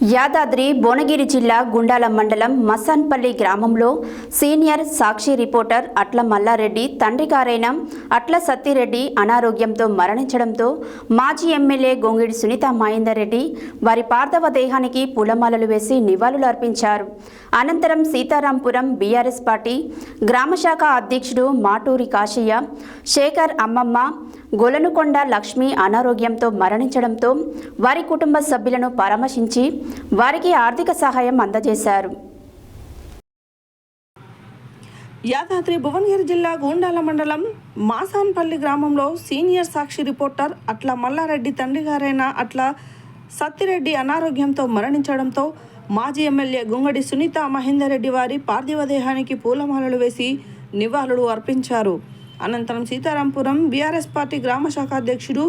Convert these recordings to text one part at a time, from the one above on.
యాదాద్రి భువనగిరి జిల్లా గుండాల మండలం మసాన్పల్లి గ్రామంలో సీనియర్ సాక్షి రిపోర్టర్ అట్ల మల్లారెడ్డి తండ్రి గారైన అట్ల సత్తిరెడ్డి అనారోగ్యంతో మరణించడంతో మాజీ ఎమ్మెల్యే గొంగిడి సునీత మహేందర్ రెడ్డి వారి పార్థివ దేహానికి పూలమాలలు వేసి నివాళులు అర్పించారు. అనంతరం సీతారాంపురం బీఆర్ఎస్ పార్టీ గ్రామశాఖ అధ్యక్షుడు మాటూరి కాశయ్య, శేఖర్ అమ్మమ్మ, గొలనుకొండ లక్ష్మి అనారోగ్యంతో మరణించడంతో వారి కుటుంబ సభ్యులను పరామర్శించి వారికి ఆర్థిక సహాయం అందజేశారు. యాదాద్రి భువనగిరి జిల్లా గూండాల మండలం మాసాన్పల్లి గ్రామంలో సీనియర్ సాక్షి రిపోర్టర్ అట్ల మల్లారెడ్డి తండ్రి గారైన అట్ల సత్తిరెడ్డి అనారోగ్యంతో మరణించడంతో మాజీ ఎమ్మెల్యే గొంగడి సునీత మహేందర్ రెడ్డి వారి పార్థివ దేహానికి పూలమాలలు వేసి నివాళులు అర్పించారు. అనంతరం సీతారాంపురం బీఆర్ఎస్ పార్టీ గ్రామశాఖ అధ్యక్షుడు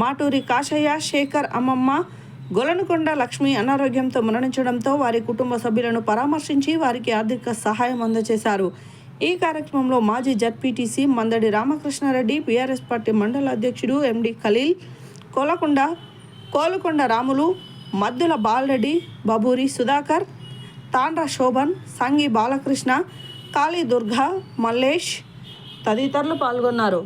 మాటూరి కాశయ్య, శేఖర్ అమ్మమ్మ, గొలనుకొండ లక్ష్మి అనారోగ్యంతో మరణించడంతో వారి కుటుంబ సభ్యులను పరామర్శించి వారికి ఆర్థిక సహాయం అందజేశారు. ఈ కార్యక్రమంలో మాజీ జడ్పీటీసీ మందడి రామకృష్ణారెడ్డి, బీఆర్ఎస్ పార్టీ మండల అధ్యక్షుడు ఎండి ఖలీల్, కోలుకొండ రాములు, మద్దుల బాలరెడ్డి, బబూరి సుధాకర్, తాండ్ర శోభన్, సంగి బాలకృష్ణ, కాళీ దుర్గా, మల్లేష్ తదితరులు పాల్గొన్నారు.